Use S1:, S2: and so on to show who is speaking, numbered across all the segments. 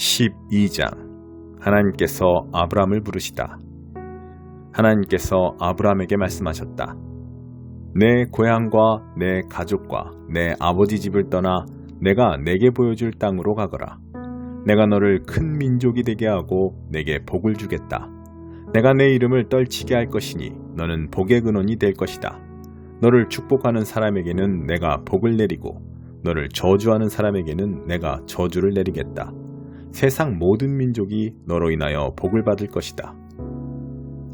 S1: 12장. 하나님께서 아브람을 부르시다. 하나님께서 아브람에게 말씀하셨다. 내 고향과 내 가족과 내 아버지 집을 떠나 내가 내게 보여줄 땅으로 가거라. 내가 너를 큰 민족이 되게 하고 내게 복을 주겠다. 내가 내 이름을 떨치게 할 것이니 너는 복의 근원이 될 것이다. 너를 축복하는 사람에게는 내가 복을 내리고 너를 저주하는 사람에게는 내가 저주를 내리겠다. 세상 모든 민족이 너로 인하여 복을 받을 것이다.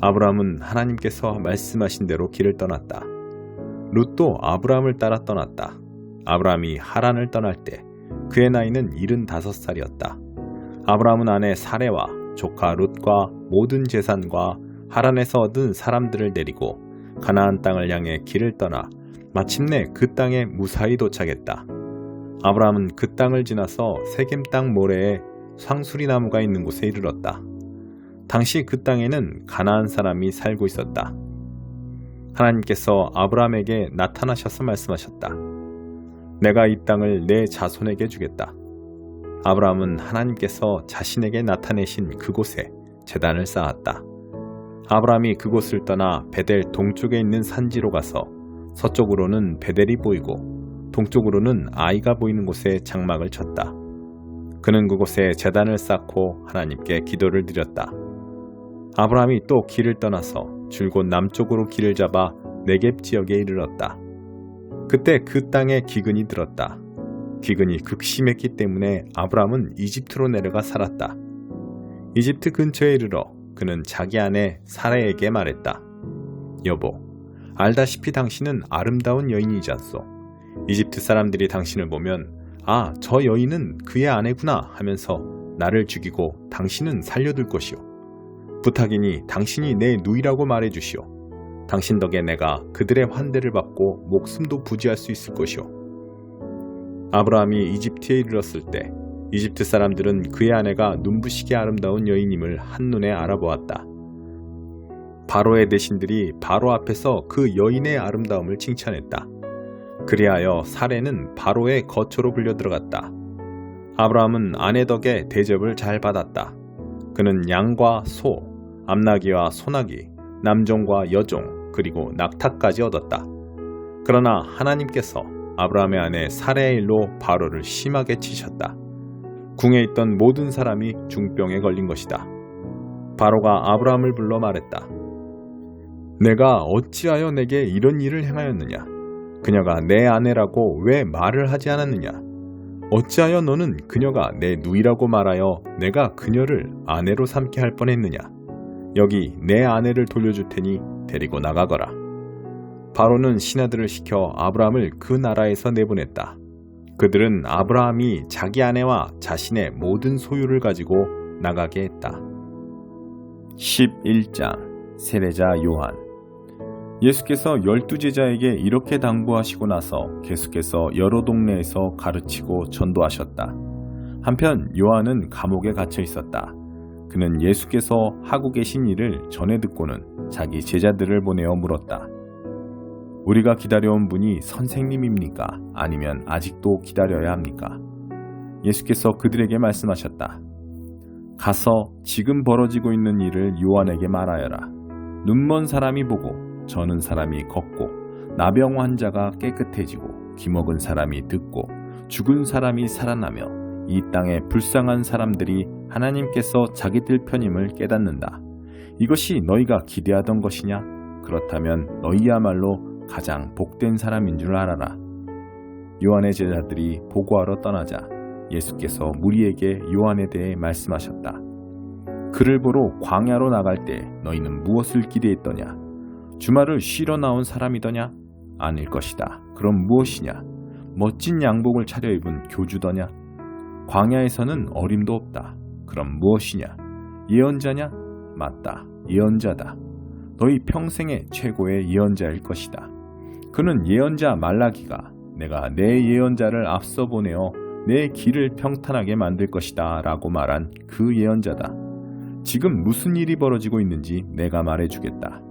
S1: 아브람은 하나님께서 말씀하신 대로 길을 떠났다. 룻도 아브람을 따라 떠났다. 아브람이 하란을 떠날 때 그의 나이는 75살이었다. 아브람은 아내 사레와 조카 룻과 모든 재산과 하란에서 얻은 사람들을 데리고 가나안 땅을 향해 길을 떠나 마침내 그 땅에 무사히 도착했다. 아브람은 그 땅을 지나서 세겜 땅 모래에 상수리 나무가 있는 곳에 이르렀다. 당시 그 땅에는 가나안 사람이 살고 있었다. 하나님께서 아브람에게 나타나셔서 말씀하셨다. 내가 이 땅을 내 자손에게 주겠다. 아브람은 하나님께서 자신에게 나타내신 그곳에 제단을 쌓았다. 아브람이 그곳을 떠나 베델 동쪽에 있는 산지로 가서 서쪽으로는 베델이 보이고 동쪽으로는 아이가 보이는 곳에 장막을 쳤다. 그는 그곳에 제단을 쌓고 하나님께 기도를 드렸다. 아브람이 또 길을 떠나서 줄곧 남쪽으로 길을 잡아 네겝 지역에 이르렀다. 그때 그 땅에 기근이 들었다. 기근이 극심했기 때문에 아브람은 이집트로 내려가 살았다. 이집트 근처에 이르러 그는 자기 아내 사라에게 말했다. 여보, 알다시피 당신은 아름다운 여인이지 않소. 이집트 사람들이 당신을 보면 아, 저 여인은 그의 아내구나 하면서 나를 죽이고 당신은 살려둘 것이오. 부탁이니 당신이 내 누이라고 말해주시오. 당신 덕에 내가 그들의 환대를 받고 목숨도 부지할 수 있을 것이오. 아브라함이 이집트에 이르렀을 때 이집트 사람들은 그의 아내가 눈부시게 아름다운 여인임을 한눈에 알아보았다. 바로의 대신들이 바로 앞에서 그 여인의 아름다움을 칭찬했다. 그리하여 사레는 바로의 거처로 불려들어갔다. 아브라함은 아내 덕에 대접을 잘 받았다. 그는 양과 소, 암나귀와 소나귀, 남종과 여종, 그리고 낙타까지 얻었다. 그러나 하나님께서 아브라함의 아내 사레의 일로 바로를 심하게 치셨다. 궁에 있던 모든 사람이 중병에 걸린 것이다. 바로가 아브라함을 불러 말했다. 내가 어찌하여 내게 이런 일을 행하였느냐? 그녀가 내 아내라고 왜 말을 하지 않았느냐? 어찌하여 너는 그녀가 내 누이라고 말하여 내가 그녀를 아내로 삼게 할 뻔했느냐? 여기 내 아내를 돌려줄 테니 데리고 나가거라. 바로는 신하들을 시켜 아브라함을 그 나라에서 내보냈다. 그들은 아브라함이 자기 아내와 자신의 모든 소유를 가지고 나가게 했다. 11장. 세례자 요한. 예수께서 12제자에게 이렇게 당부하시고 나서 계속해서 여러 동네에서 가르치고 전도하셨다. 한편 요한은 감옥에 갇혀 있었다. 그는 예수께서 하고 계신 일을 전해 듣고는 자기 제자들을 보내어 물었다. 우리가 기다려온 분이 선생님입니까? 아니면 아직도 기다려야 합니까? 예수께서 그들에게 말씀하셨다. 가서 지금 벌어지고 있는 일을 요한에게 말하여라. 눈먼 사람이 보고 저는 사람이 걷고 나병 환자가 깨끗해지고 기먹은 사람이 듣고 죽은 사람이 살아나며 이 땅에 불쌍한 사람들이 하나님께서 자기들 편임을 깨닫는다. 이것이 너희가 기대하던 것이냐? 그렇다면 너희야말로 가장 복된 사람인 줄 알아라. 요한의 제자들이 보고하러 떠나자 예수께서 무리에게 요한에 대해 말씀하셨다. 그를 보러 광야로 나갈 때 너희는 무엇을 기대했더냐? 주말을 쉬러 나온 사람이더냐? 아닐 것이다. 그럼 무엇이냐? 멋진 양복을 차려입은 교주더냐? 광야에서는 어림도 없다. 그럼 무엇이냐? 예언자냐? 맞다. 예언자다. 너희 평생의 최고의 예언자일 것이다. 그는 예언자 말라기가 내가 내 예언자를 앞서 보내어 내 길을 평탄하게 만들 것이다 라고 말한 그 예언자다. 지금 무슨 일이 벌어지고 있는지 내가 말해주겠다.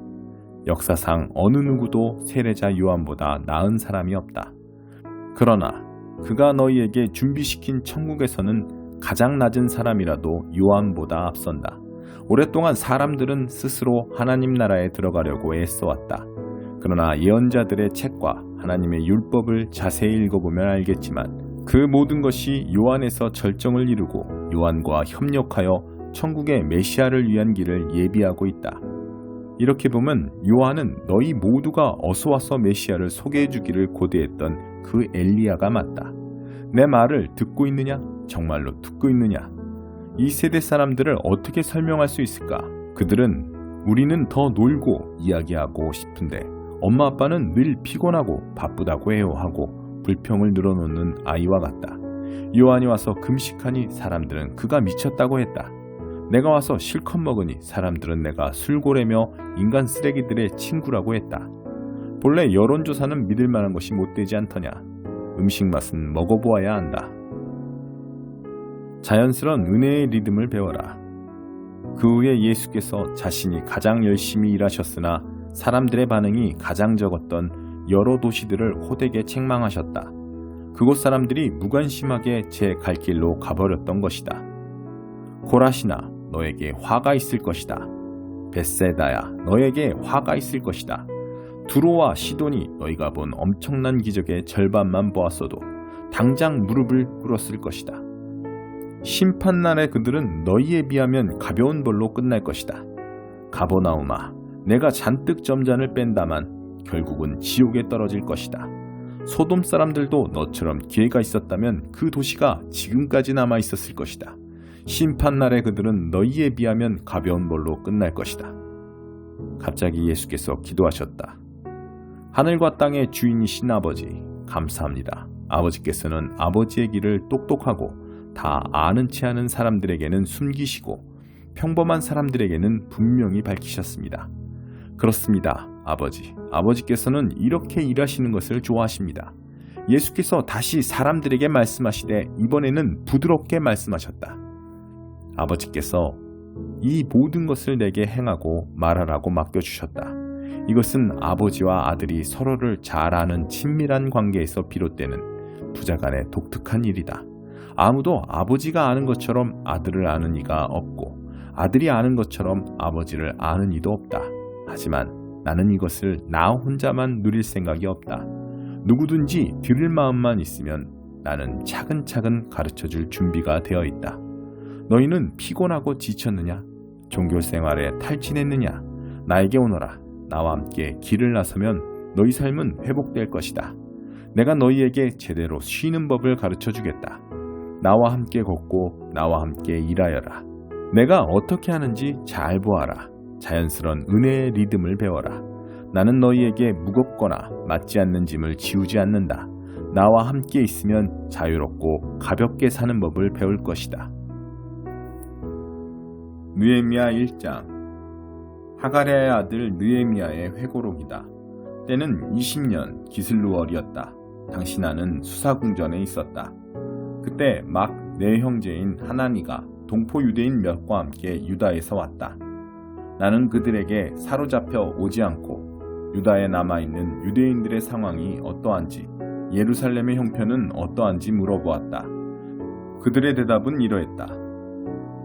S1: 역사상 어느 누구도 세례자 요한보다 나은 사람이 없다. 그러나 그가 너희에게 준비시킨 천국에서는 가장 낮은 사람이라도 요한보다 앞선다. 오랫동안 사람들은 스스로 하나님 나라에 들어가려고 애써왔다. 그러나 예언자들의 책과 하나님의 율법을 자세히 읽어보면 알겠지만 그 모든 것이 요한에서 절정을 이루고 요한과 협력하여 천국의 메시아를 위한 길을 예비하고 있다. 이렇게 보면 요한은 너희 모두가 어서 와서 메시아를 소개해 주기를 고대했던 그 엘리야가 맞다. 내 말을 듣고 있느냐? 정말로 듣고 있느냐? 이 세대 사람들을 어떻게 설명할 수 있을까? 그들은 우리는 더 놀고 이야기하고 싶은데 엄마 아빠는 늘 피곤하고 바쁘다고 해요 하고 불평을 늘어놓는 아이와 같다. 요한이 와서 금식하니 사람들은 그가 미쳤다고 했다. 내가 와서 실컷 먹으니 사람들은 내가 술고래며 인간 쓰레기들의 친구라고 했다. 본래 여론조사는 믿을 만한 것이 못되지 않더냐. 음식 맛은 먹어보아야 한다. 자연스러운 은혜의 리듬을 배워라. 그 후에 예수께서 자신이 가장 열심히 일하셨으나 사람들의 반응이 가장 적었던 여러 도시들을 호되게 책망하셨다. 그곳 사람들이 무관심하게 제 갈 길로 가버렸던 것이다. 고라시나 너에게 화가 있을 것이다. 벳세다야 너에게 화가 있을 것이다. 두로와 시돈이 너희가 본 엄청난 기적의 절반만 보았어도 당장 무릎을 꿇었을 것이다. 심판날에 그들은 너희에 비하면 가벼운 벌로 끝날 것이다. 가버나움아 내가 잔뜩 점잔을 뺀다만 결국은 지옥에 떨어질 것이다. 소돔 사람들도 너처럼 기회가 있었다면 그 도시가 지금까지 남아 있었을 것이다. 심판날에 그들은 너희에 비하면 가벼운 벌로 끝날 것이다. 갑자기 예수께서 기도하셨다. 하늘과 땅의 주인이신 아버지, 감사합니다. 아버지께서는 아버지의 길을 똑똑하고 다 아는 체 하는 사람들에게는 숨기시고 평범한 사람들에게는 분명히 밝히셨습니다. 그렇습니다. 아버지께서는 이렇게 일하시는 것을 좋아하십니다. 예수께서 다시 사람들에게 말씀하시되 이번에는 부드럽게 말씀하셨다. 아버지께서 이 모든 것을 내게 행하고 말하라고 맡겨주셨다. 이것은 아버지와 아들이 서로를 잘 아는 친밀한 관계에서 비롯되는 부자간의 독특한 일이다. 아무도 아버지가 아는 것처럼 아들을 아는 이가 없고 아들이 아는 것처럼 아버지를 아는 이도 없다. 하지만 나는 이것을 나 혼자만 누릴 생각이 없다. 누구든지 들을 마음만 있으면 나는 차근차근 가르쳐줄 준비가 되어 있다. 너희는 피곤하고 지쳤느냐? 종교생활에 탈진했느냐? 나에게 오너라. 나와 함께 길을 나서면 너희 삶은 회복될 것이다. 내가 너희에게 제대로 쉬는 법을 가르쳐 주겠다. 나와 함께 걷고 나와 함께 일하여라. 내가 어떻게 하는지 잘 보아라. 자연스러운 은혜의 리듬을 배워라. 나는 너희에게 무겁거나 맞지 않는 짐을 지우지 않는다. 나와 함께 있으면 자유롭고 가볍게 사는 법을 배울 것이다. 느헤미야 1장. 하가랴의 아들 느헤미야의 회고록이다. 때는 20년 기슬루월이었다. 당시 나는 수사궁전에 있었다. 그때 막 내 형제인 하나니가 동포 유대인 몇과 함께 유다에서 왔다. 나는 그들에게 사로잡혀 오지 않고 유다에 남아있는 유대인들의 상황이 어떠한지 예루살렘의 형편은 어떠한지 물어보았다. 그들의 대답은 이러했다.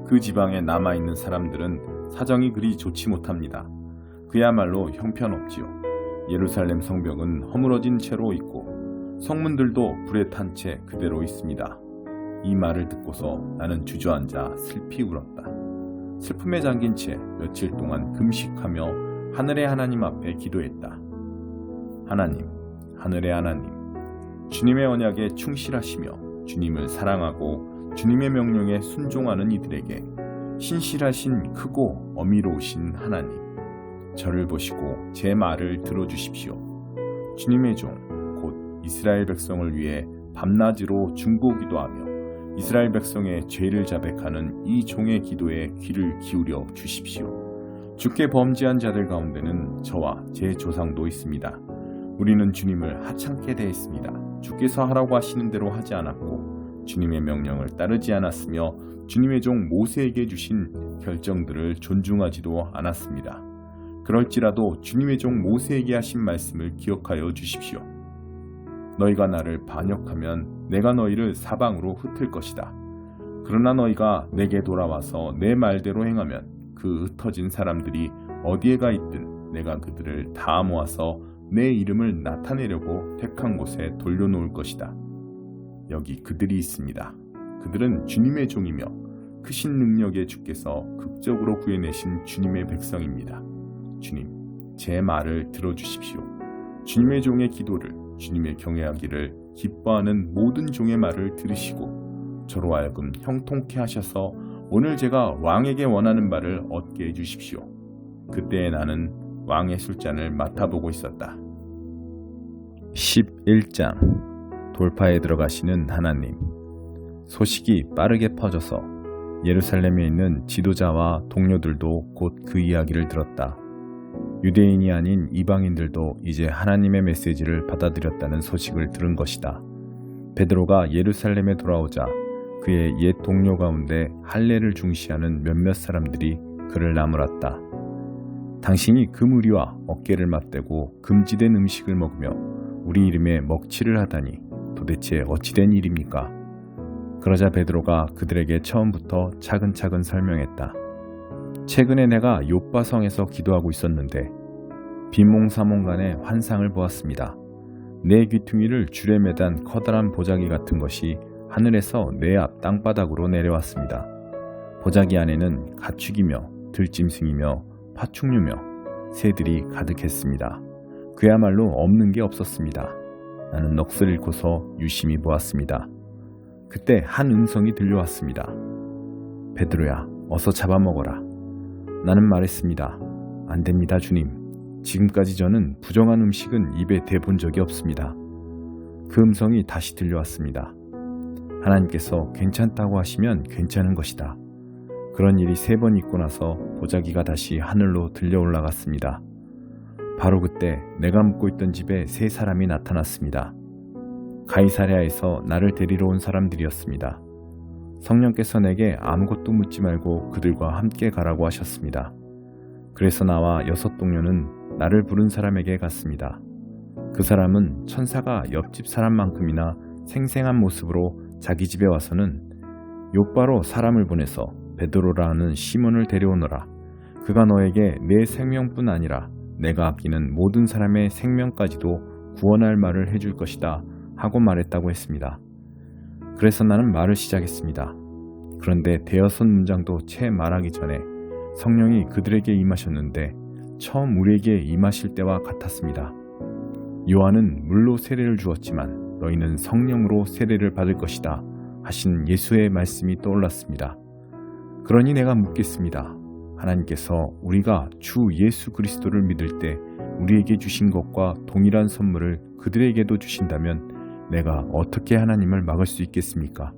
S1: 그 지방에 남아있는 사람들은 사정이 그리 좋지 못합니다. 그야말로 형편없지요. 예루살렘 성벽은 허물어진 채로 있고 성문들도 불에 탄 채 그대로 있습니다. 이 말을 듣고서 나는 주저앉아 슬피 울었다. 슬픔에 잠긴 채 며칠 동안 금식하며 하늘의 하나님 앞에 기도했다. 하나님, 하늘의 하나님, 주님의 언약에 충실하시며 주님을 사랑하고 주님의 명령에 순종하는 이들에게 신실하신 크고 어미로우신 하나님, 저를 보시고 제 말을 들어주십시오. 주님의 종, 곧 이스라엘 백성을 위해 밤낮으로 중보기도하며 이스라엘 백성의 죄를 자백하는 이 종의 기도에 귀를 기울여 주십시오. 주께 범죄한 자들 가운데는 저와 제 조상도 있습니다. 우리는 주님을 하찮게 대했습니다. 주께서 하라고 하시는 대로 하지 않았고 주님의 명령을 따르지 않았으며 주님의 종 모세에게 주신 결정들을 존중하지도 않았습니다. 그럴지라도 주님의 종 모세에게 하신 말씀을 기억하여 주십시오. 너희가 나를 반역하면 내가 너희를 사방으로 흩을 것이다. 그러나 너희가 내게 돌아와서 내 말대로 행하면 그 흩어진 사람들이 어디에 가 있든 내가 그들을 다 모아서 내 이름을 나타내려고 택한 곳에 돌려놓을 것이다. 여기 그들이 있습니다. 그들은 주님의 종이며 크신 능력의 주께서 극적으로 구해내신 주님의 백성입니다. 주님, 제 말을 들어주십시오. 주님의 종의 기도를, 주님의 경외하기를 기뻐하는 모든 종의 말을 들으시고 저로 하여금 형통케 하셔서 오늘 제가 왕에게 원하는 바를 얻게 해주십시오. 그때에 나는 왕의 술잔을 맡아보고 있었다. 11장 돌파에 들어가시는 하나님. 소식이 빠르게 퍼져서 예루살렘에 있는 지도자와 동료들도 곧 그 이야기를 들었다. 유대인이 아닌 이방인들도 이제 하나님의 메시지를 받아들였다는 소식을 들은 것이다. 베드로가 예루살렘에 돌아오자 그의 옛 동료 가운데 할례를 중시하는 몇몇 사람들이 그를 나무랐다. 당신이 그 무리와 어깨를 맞대고 금지된 음식을 먹으며 우리 이름에 먹칠을 하다니 도대체 어찌된 일입니까? 그러자 베드로가 그들에게 처음부터 차근차근 설명했다. 최근에 내가 욥바성에서 기도하고 있었는데 비몽사몽간에 환상을 보았습니다. 내 귀퉁이를 줄에 매단 커다란 보자기 같은 것이 하늘에서 내 앞 땅바닥으로 내려왔습니다. 보자기 안에는 가축이며 들짐승이며 파충류며 새들이 가득했습니다. 그야말로 없는 게 없었습니다. 나는 넋을 잃고서 유심히 보았습니다. 그때 한 음성이 들려왔습니다. 베드로야, 어서 잡아먹어라. 나는 말했습니다. 안 됩니다, 주님. 지금까지 저는 부정한 음식은 입에 대본 적이 없습니다. 그 음성이 다시 들려왔습니다. 하나님께서 괜찮다고 하시면 괜찮은 것이다. 그런 일이 3번 있고 나서 보자기가 다시 하늘로 들려 올라갔습니다. 바로 그때 내가 묵고 있던 집에 3사람이 나타났습니다. 가이사랴에서 나를 데리러 온 사람들이었습니다. 성령께서 내게 아무것도 묻지 말고 그들과 함께 가라고 하셨습니다. 그래서 나와 6 동료는 나를 부른 사람에게 갔습니다. 그 사람은 천사가 옆집 사람만큼이나 생생한 모습으로 자기 집에 와서는 욥바로 사람을 보내서 베드로라 하는 시몬을 데려오너라. 그가 너에게 내 생명뿐 아니라 내가 아끼는 모든 사람의 생명까지도 구원할 말을 해줄 것이다 하고 말했다고 했습니다. 그래서 나는 말을 시작했습니다. 그런데 대여섯 문장도 채 말하기 전에 성령이 그들에게 임하셨는데 처음 우리에게 임하실 때와 같았습니다. 요한은 물로 세례를 주었지만 너희는 성령으로 세례를 받을 것이다 하신 예수의 말씀이 떠올랐습니다. 그러니 내가 묻겠습니다. 하나님께서 우리가 주 예수 그리스도를 믿을 때 우리에게 주신 것과 동일한 선물을 그들에게도 주신다면 내가 어떻게 하나님을 막을 수 있겠습니까?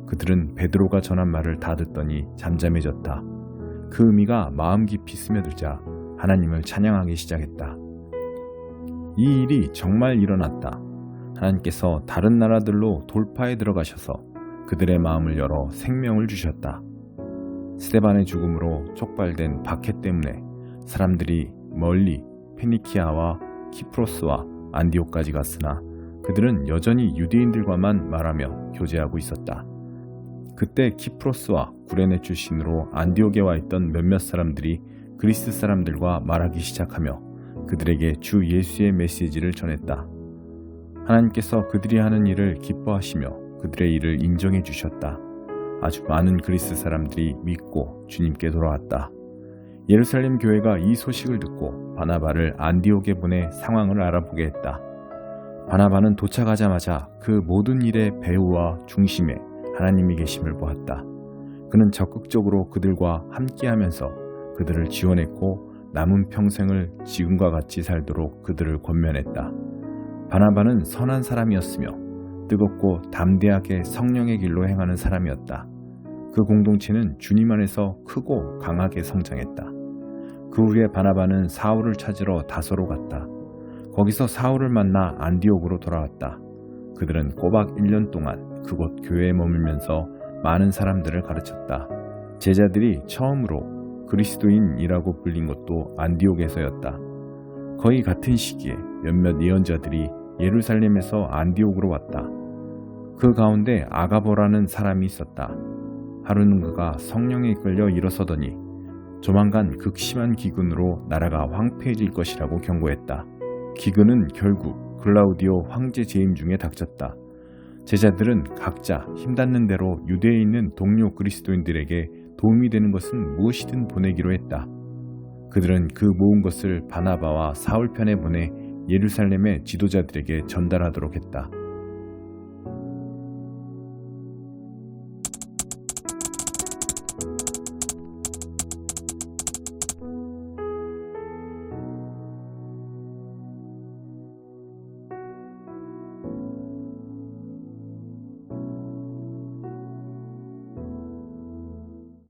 S1: 그들은 베드로가 전한 말을 다 듣더니 잠잠해졌다. 그 의미가 마음 깊이 스며들자 하나님을 찬양하기 시작했다. 이 일이 정말 일어났다. 하나님께서 다른 나라들로 돌파에 들어가셔서 그들의 마음을 열어 생명을 주셨다. 스데반의 죽음으로 촉발된 박해 때문에 사람들이 멀리 페니키아와 키프로스와 안디옥까지 갔으나 그들은 여전히 유대인들과만 말하며 교제하고 있었다. 그때 키프로스와 구레네 출신으로 안디옥에 와 있던 몇몇 사람들이 그리스 사람들과 말하기 시작하며 그들에게 주 예수의 메시지를 전했다. 하나님께서 그들이 하는 일을 기뻐하시며 그들의 일을 인정해 주셨다. 아주 많은 그리스 사람들이 믿고 주님께 돌아왔다. 예루살렘 교회가 이 소식을 듣고 바나바를 안디옥에 보내 상황을 알아보게 했다. 바나바는 도착하자마자 그 모든 일의 배후와 중심에 하나님이 계심을 보았다. 그는 적극적으로 그들과 함께하면서 그들을 지원했고 남은 평생을 지금과 같이 살도록 그들을 권면했다. 바나바는 선한 사람이었으며 뜨겁고 담대하게 성령의 길로 행하는 사람이었다. 그 공동체는 주님 안에서 크고 강하게 성장했다. 그 후에 바나바는 사울을 찾으러 다소로 갔다. 거기서 사울을 만나 안디옥으로 돌아왔다. 그들은 꼬박 1년 동안 그곳 교회에 머물면서 많은 사람들을 가르쳤다. 제자들이 처음으로 그리스도인이라고 불린 것도 안디옥에서였다. 거의 같은 시기에 몇몇 예언자들이 예루살렘에서 안디옥으로 왔다. 그 가운데 아가보라는 사람이 있었다. 하루는 그가 성령에 이끌려 일어서더니 조만간 극심한 기근으로 나라가 황폐해질 것이라고 경고했다. 기근은 결국 글라우디오 황제 재임 중에 닥쳤다. 제자들은 각자 힘닿는 대로 유대에 있는 동료 그리스도인들에게 도움이 되는 것은 무엇이든 보내기로 했다. 그들은 그 모은 것을 바나바와 사울 편에 보내 예루살렘의 지도자들에게 전달하도록 했다.